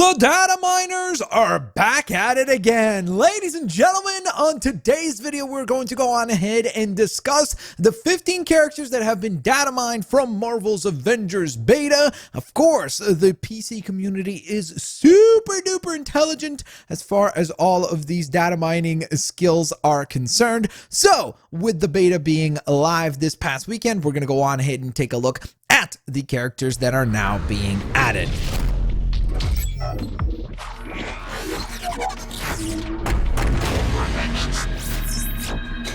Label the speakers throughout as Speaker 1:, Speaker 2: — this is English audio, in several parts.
Speaker 1: The data miners are back at it again. Ladies and gentlemen, on today's video, we're going to go on ahead and discuss the 15 characters that have been data mined from Marvel's Avengers beta. Of course, the PC community is super duper intelligent as far as all of these data mining skills are concerned. So with the beta being live this past weekend, we're going to go on ahead and take a look at the characters that are now being added.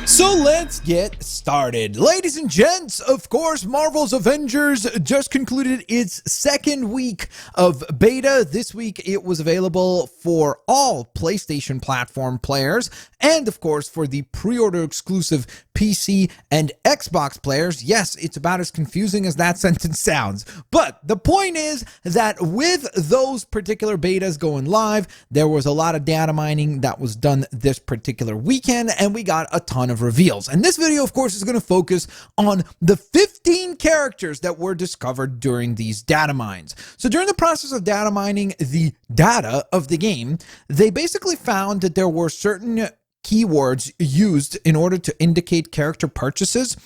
Speaker 1: So let's get started. Ladies and gents, of course, Marvel's Avengers just concluded its second week of beta. This week, it was available for all PlayStation platform players and, of course, for the pre-order exclusive PC and Xbox players. Yes, it's about as confusing as that sentence sounds. But the point is that with those particular betas going live, there was a lot of data mining that was done this particular weekend, and we got a ton of reveals. And this video, of course, is going to focus on the 15 characters that were discovered during these data mines. So during the process of data mining the data of the game, they basically found that there were certain keywords used in order to indicate character purchases,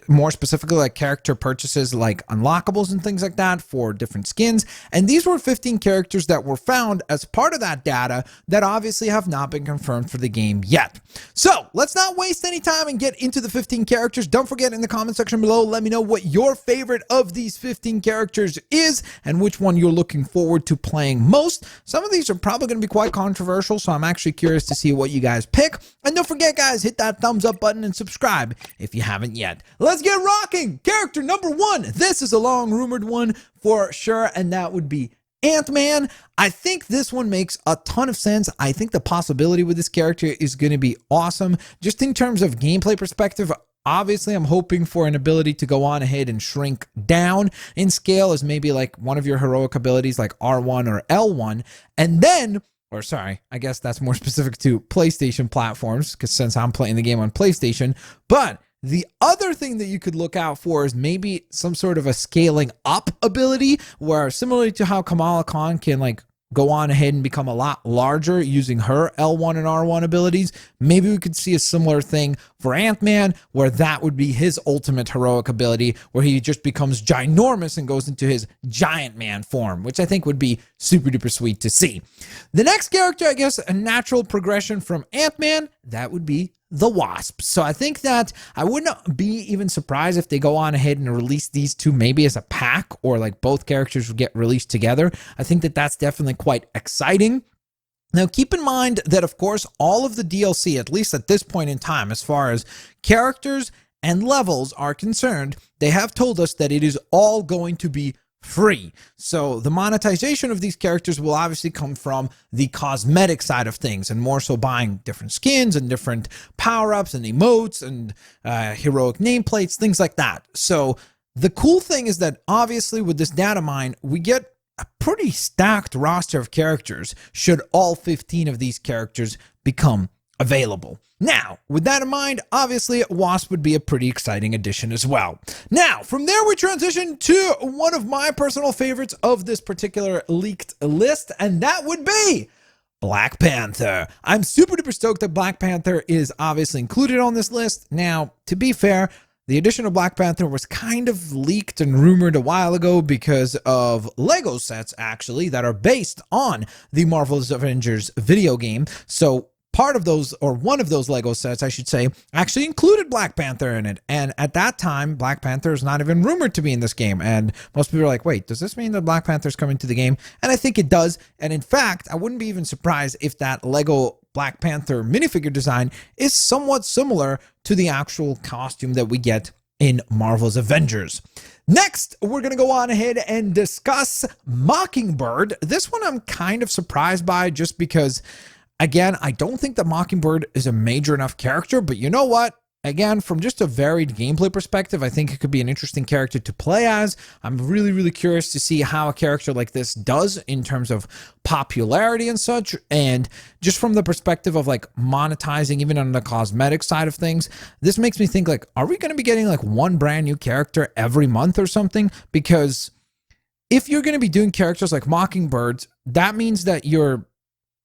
Speaker 1: more specifically like character purchases like unlockables and things like that for different skins. And these were 15 characters that were found as part of that data that obviously have not been confirmed for the game yet. So let's not waste any time and get into the 15 characters. Don't forget, in the comment section below, let me know what your favorite of these 15 characters is and which one you're looking forward to playing most. Some of these are probably going to be quite controversial, so I'm actually curious to see what you guys pick. And don't forget, guys, hit that thumbs up button and subscribe if you haven't yet. Let's get rocking. Character number 1. This is a long rumored one for sure, and that would be Ant-Man. I think this one makes a ton of sense. I think the possibility with this character is going to be awesome. Just in terms of gameplay perspective, obviously, I'm hoping for an ability to go on ahead and shrink down in scale as maybe like one of your heroic abilities like R1 or L1. And then, or sorry, I guess that's more specific to PlayStation platforms, because since I'm playing the game on PlayStation. But the other thing that you could look out for is maybe some sort of a scaling up ability where, similarly to how Kamala Khan can like go on ahead and become a lot larger using her L1 and R1 abilities, maybe we could see a similar thing for Ant-Man, where that would be his ultimate heroic ability, where he just becomes ginormous and goes into his giant man form, which I think would be super duper sweet to see. The next character, I guess, a natural progression from Ant-Man, that would be the Wasp. So I think that I wouldn't be even surprised if they go on ahead and release these two maybe as a pack, or like both characters would get released together. I think that that's definitely quite exciting. Now, keep in mind that, of course, all of the DLC, at least at this point in time, as far as characters and levels are concerned, they have told us that it is all going to be free. So the monetization of these characters will obviously come from the cosmetic side of things, and more so buying different skins and different power-ups and emotes and heroic nameplates, things like that. So the cool thing is that obviously with this data mine, we get a pretty stacked roster of characters should all 15 of these characters become available. Now, with that in mind, obviously, Wasp would be a pretty exciting addition as well. Now, from there, we transition to one of my personal favorites of this particular leaked list, and that would be Black Panther. I'm super duper stoked that Black Panther is obviously included on this list. Now, to be fair, the addition of Black Panther was kind of leaked and rumored a while ago because of Lego sets, actually, that are based on the Marvel's Avengers video game. So part of those, or one of those Lego sets, I should say, actually included Black Panther in it. And at that time, Black Panther is not even rumored to be in this game. And most people are like, wait, does this mean that Black Panther is coming to the game? And I think it does. And in fact, I wouldn't be even surprised if that Lego Black Panther minifigure design is somewhat similar to the actual costume that we get in Marvel's Avengers. Next, we're going to go on ahead and discuss Mockingbird. This one I'm kind of surprised by, just because, again, I don't think that Mockingbird is a major enough character, but you know what? Again, from just a varied gameplay perspective, I think it could be an interesting character to play as. I'm really, really curious to see how a character like this does in terms of popularity and such, and just from the perspective of like monetizing even on the cosmetic side of things. This makes me think like, are we going to be getting like one brand new character every month or something? Because if you're going to be doing characters like Mockingbird, that means that you're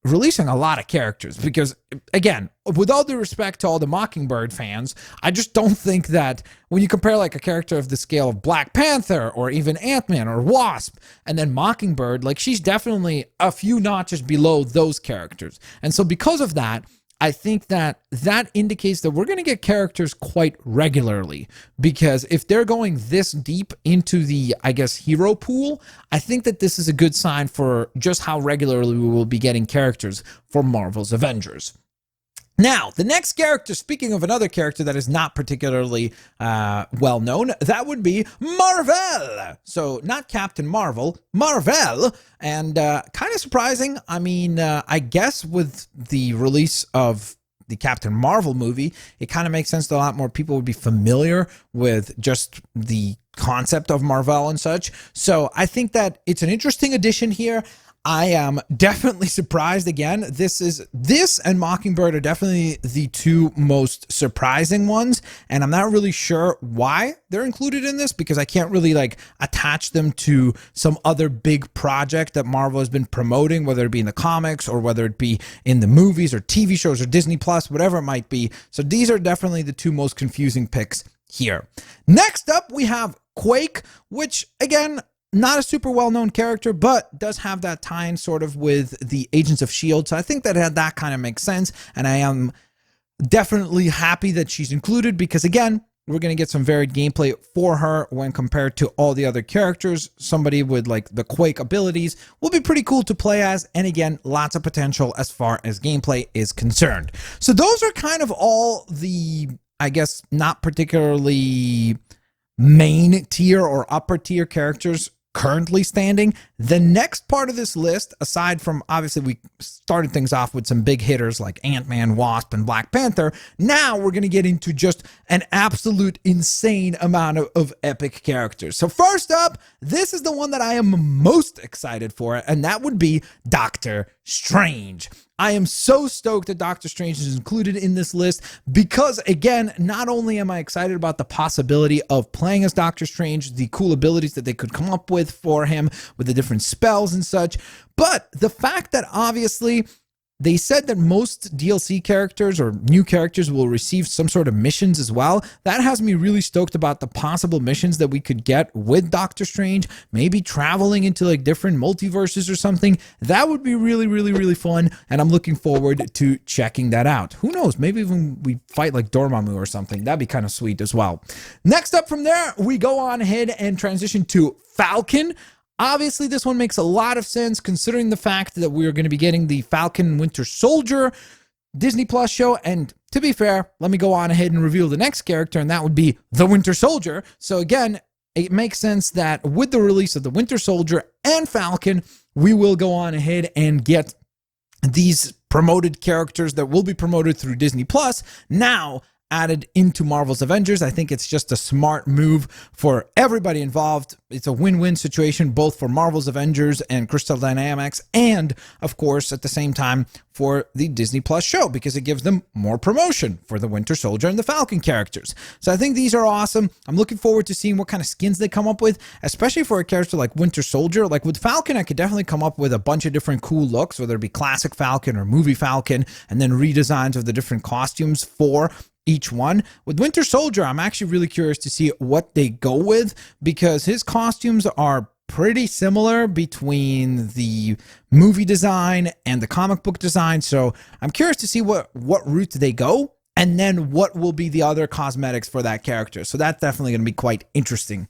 Speaker 1: releasing a lot of characters, because again, with all due respect to all the Mockingbird fans, I just don't think that when you compare like a character of the scale of Black Panther or even Ant-Man or Wasp and then Mockingbird, like she's definitely a few notches below those characters. And so because of that, I think that that indicates that we're going to get characters quite regularly, because if they're going this deep into the, I guess, hero pool, I think that this is a good sign for just how regularly we will be getting characters for Marvel's Avengers. Now, the next character, speaking of another character that is not particularly well known, that would be Mar-Vell. So not Captain Marvel, Mar-Vell. And kind of surprising. I mean, I guess with the release of the Captain Marvel movie, it kind of makes sense that a lot more people would be familiar with just the concept of Mar-Vell and such. So I think that it's an interesting addition here. I am definitely surprised again. This and Mockingbird are definitely the two most surprising ones, and I'm not really sure why they're included in this, because I can't really like attach them to some other big project that Marvel has been promoting, whether it be in the comics or whether it be in the movies or TV shows or Disney Plus, whatever it might be. So these are definitely the two most confusing picks here. Next up, we have Quake, which again, not a super well-known character, but does have that tie-in sort of with the Agents of S.H.I.E.L.D. So I think that kind of makes sense. And I am definitely happy that she's included, because again, we're going to get some varied gameplay for her when compared to all the other characters. Somebody with like the Quake abilities will be pretty cool to play as. And again, lots of potential as far as gameplay is concerned. So those are kind of all the, I guess, not particularly main tier or upper tier characters currently standing. The next part of this list, aside from obviously we started things off with some big hitters like Ant-Man, Wasp, and Black Panther, now we're going to get into just an absolute insane amount of epic characters. So first up, this is the one that I am most excited for, and that would be Doctor Strange. I am so stoked that Doctor Strange is included in this list, because again, not only am I excited about the possibility of playing as Doctor Strange, the cool abilities that they could come up with for him with the different spells and such, but the fact that obviously they said that most DLC characters or new characters will receive some sort of missions as well. That has me really stoked about the possible missions that we could get with Doctor Strange, maybe traveling into like different multiverses or something. That would be really, really, really fun, and I'm looking forward to checking that out. Who knows, maybe even we fight like Dormammu or something. That'd be kind of sweet as well. Next up from there, we go on ahead and transition to Falcon. Obviously, this one makes a lot of sense considering the fact that we're going to be getting the Falcon and Winter Soldier Disney Plus show. And to be fair, let me go on ahead and reveal the next character, and that would be the Winter Soldier. So again, it makes sense that with the release of the Winter Soldier and Falcon, we will go on ahead and get these promoted characters that will be promoted through Disney Plus now added into Marvel's Avengers. I think it's just a smart move for everybody involved. It's a win-win situation, both for Marvel's Avengers and Crystal Dynamics, and of course, at the same time, for the Disney Plus show, because it gives them more promotion for the Winter Soldier and the Falcon characters. So I think these are awesome. I'm looking forward to seeing what kind of skins they come up with, especially for a character like Winter Soldier. Like with Falcon, I could definitely come up with a bunch of different cool looks, whether it be classic Falcon or movie Falcon, and then redesigns of the different costumes for each one. With Winter Soldier, I'm actually really curious to see what they go with, because his costumes are pretty similar between the movie design and the comic book design. So I'm curious to see what route they go, and then what will be the other cosmetics for that character. So that's definitely going to be quite interesting.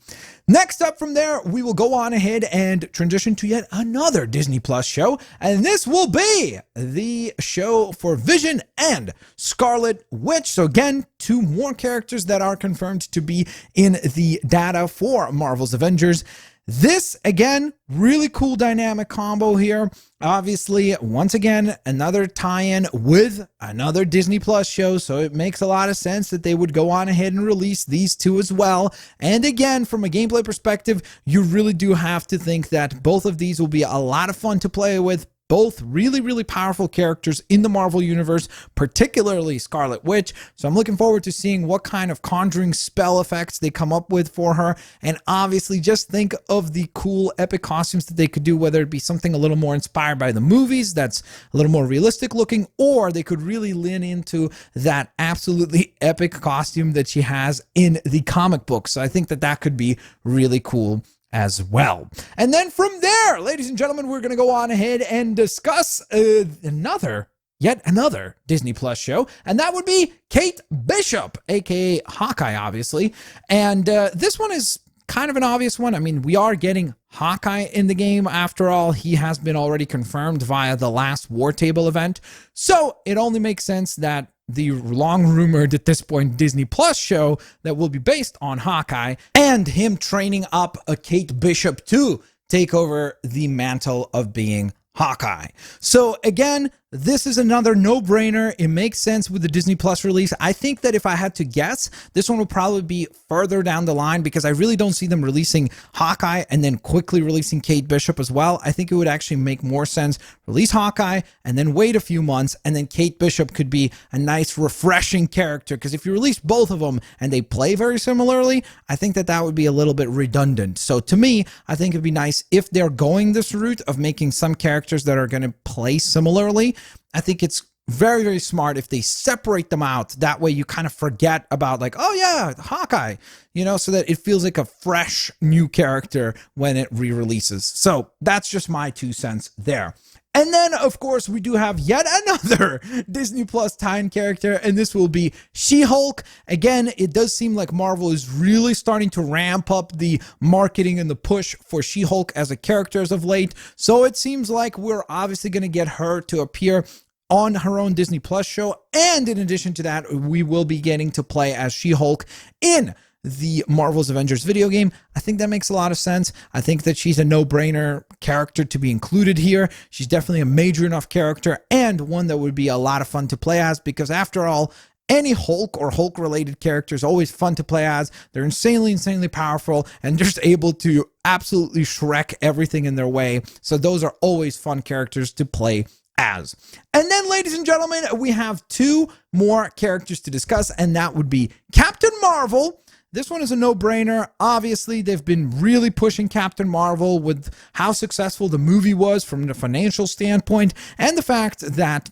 Speaker 1: Next up from there, we will go on ahead and transition to yet another Disney Plus show, and this will be the show for Vision and Scarlet Witch. So again, two more characters that are confirmed to be in the data for Marvel's Avengers. This, again, really cool dynamic combo here. Obviously, once again, another tie-in with another Disney Plus show, so it makes a lot of sense that they would go on ahead and release these two as well. And again, from a gameplay perspective, you really do have to think that both of these will be a lot of fun to play with, both really, really powerful characters in the Marvel Universe, particularly Scarlet Witch. So I'm looking forward to seeing what kind of conjuring spell effects they come up with for her. And obviously just think of the cool epic costumes that they could do, whether it be something a little more inspired by the movies that's a little more realistic looking, or they could really lean into that absolutely epic costume that she has in the comic book. So I think that that could be really cool as well. And then from there, ladies and gentlemen, we're going to go on ahead and discuss yet another Disney Plus show, and that would be Kate Bishop, aka Hawkeye, obviously. And this one is kind of an obvious one. I mean, we are getting Hawkeye in the game. After all, he has been already confirmed via the last War Table event. So it only makes sense that the long rumored at this point Disney Plus show that will be based on Hawkeye and him training up a Kate Bishop to take over the mantle of being Hawkeye. So again, this is another no-brainer. It makes sense with the Disney Plus release. I think that if I had to guess, this one will probably be further down the line because I really don't see them releasing Hawkeye and then quickly releasing Kate Bishop as well. I think it would actually make more sense. Release Hawkeye and then wait a few months, and then Kate Bishop could be a nice, refreshing character, because if you release both of them and they play very similarly, I think that that would be a little bit redundant. So to me, I think it'd be nice if they're going this route of making some characters that are going to play similarly. I think it's very, very smart if they separate them out. That way you kind of forget about like, oh yeah, Hawkeye, you know, so that it feels like a fresh new character when it re-releases. So that's just my 2 cents there. And then, of course, we do have yet another Disney Plus tie-in character, and this will be She-Hulk. Again, it does seem like Marvel is really starting to ramp up the marketing and the push for She-Hulk as a character as of late. So it seems like we're obviously going to get her to appear on her own Disney Plus show. And in addition to that, we will be getting to play as She-Hulk in the Marvel's Avengers video game. I think that makes a lot of sense. I think that she's a no-brainer character to be included here. She's definitely a major enough character and one that would be a lot of fun to play as, because after all, any Hulk or Hulk-related character is always fun to play as. They're insanely powerful and just able to absolutely Shrek everything in their way. So those are always fun characters to play as. And then, ladies and gentlemen, we have 2 more characters to discuss, and that would be Captain Marvel. This one is a no-brainer. Obviously, they've been really pushing Captain Marvel with how successful the movie was from the financial standpoint, and the fact that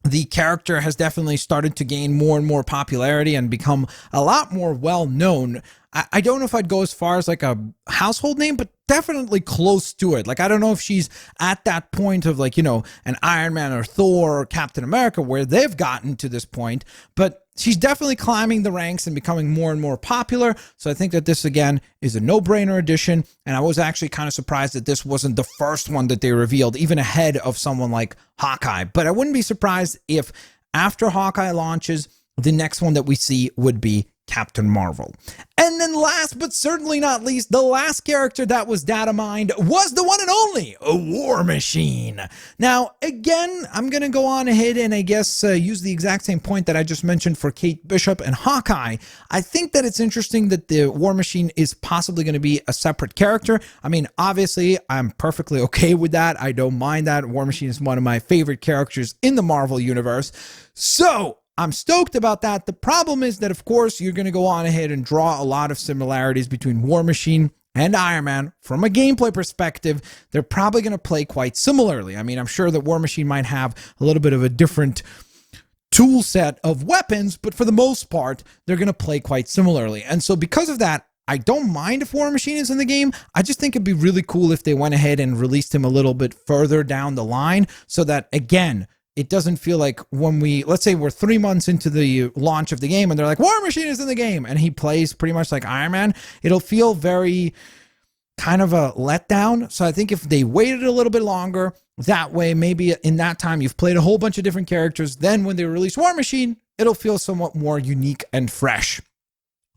Speaker 1: the character has definitely started to gain more and more popularity and become a lot more well-known. I don't know if I'd go as far as like a household name, but definitely close to it. Like, I don't know if she's at that point of like, you know, an Iron Man or Thor or Captain America where they've gotten to this point, but she's definitely climbing the ranks and becoming more and more popular. So I think that this, again, is a no-brainer addition. And I was actually kind of surprised that this wasn't the first one that they revealed, even ahead of someone like Hawkeye. But I wouldn't be surprised if after Hawkeye launches, the next one that we see would be Captain Marvel. And then last but certainly not least, the last character that was data mined was the one and only War Machine. Now, again, I'm going to go on ahead and I guess use the exact same point that I just mentioned for Kate Bishop and Hawkeye. I think that it's interesting that the War Machine is possibly going to be a separate character. I mean, obviously, I'm perfectly okay with that. I don't mind that. War Machine is one of my favorite characters in the Marvel Universe. So I'm stoked about that. The problem is that, of course, you're going to go on ahead and draw a lot of similarities between War Machine and Iron Man. From a gameplay perspective, they're probably going to play quite similarly. I mean, I'm sure that War Machine might have a little bit of a different tool set of weapons, but for the most part, they're going to play quite similarly. And so because of that, I don't mind if War Machine is in the game. I just think it'd be really cool if they went ahead and released him a little bit further down the line so that, again, it doesn't feel like when let's say we're 3 months into the launch of the game and they're like, War Machine is in the game, and he plays pretty much like Iron Man, it'll feel very kind of a letdown. So I think if they waited a little bit longer, that way, maybe in that time you've played a whole bunch of different characters, then when they release War Machine, it'll feel somewhat more unique and fresh.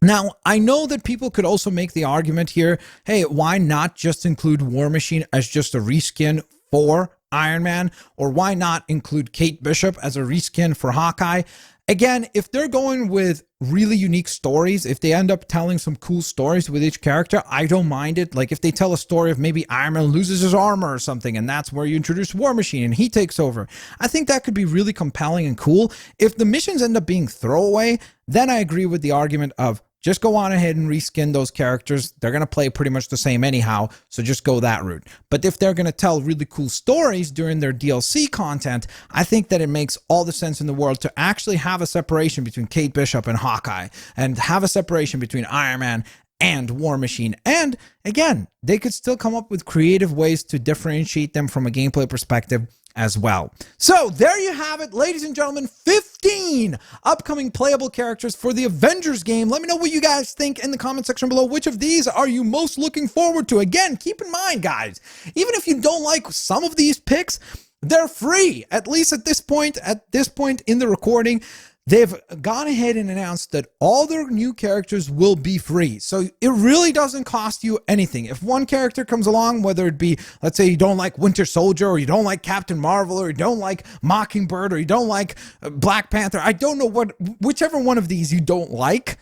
Speaker 1: Now, I know that people could also make the argument here, hey, why not just include War Machine as just a reskin for Iron Man, or why not include Kate Bishop as a reskin for Hawkeye? Again, if they're going with really unique stories, if they end up telling some cool stories with each character, I don't mind it. Like if they tell a story of maybe Iron Man loses his armor or something, and that's where you introduce War Machine and he takes over, I think that could be really compelling and cool. If the missions end up being throwaway, then I agree with the argument of just go on ahead and reskin those characters. They're going to play pretty much the same anyhow, so just go that route. But if they're going to tell really cool stories during their DLC content, I think that it makes all the sense in the world to actually have a separation between Kate Bishop and Hawkeye, and have a separation between Iron Man and War Machine. And again, they could still come up with creative ways to differentiate them from a gameplay perspective as well. So there you have it, ladies and gentlemen, 15 upcoming playable characters for the Avengers game. Let me know what you guys think in the comment section below. Which of these are you most looking forward to? Again, keep in mind, guys, even if you don't like some of these picks, they're free, at least at this point in the recording. They've gone ahead and announced that all their new characters will be free. So it really doesn't cost you anything. If one character comes along, whether it be, let's say you don't like Winter Soldier, or you don't like Captain Mar-Vell, or you don't like Mockingbird, or you don't like Black Panther, I don't know whichever one of these you don't like,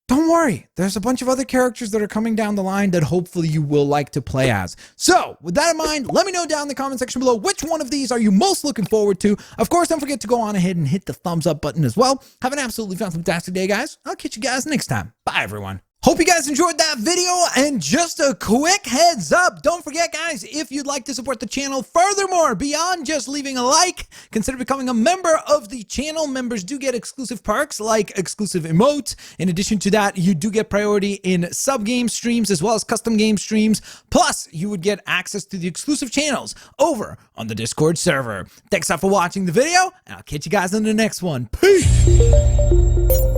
Speaker 1: don't worry, there's a bunch of other characters that are coming down the line that hopefully you will like to play as. So with that in mind, let me know down in the comment section below which one of these are you most looking forward to. Of course, don't forget to go on ahead and hit the thumbs up button as well. Have an absolutely fantastic day, guys. I'll catch you guys next time. Bye, everyone. Hope you guys enjoyed that video, and just a quick heads up, don't forget, guys, if you'd like to support the channel furthermore, beyond just leaving a like, consider becoming a member of the channel. Members do get exclusive perks like exclusive emotes. In addition to that, you do get priority in sub-game streams as well as custom game streams. Plus, you would get access to the exclusive channels over on the Discord server. Thanks a lot for watching the video, and I'll catch you guys in the next one. Peace!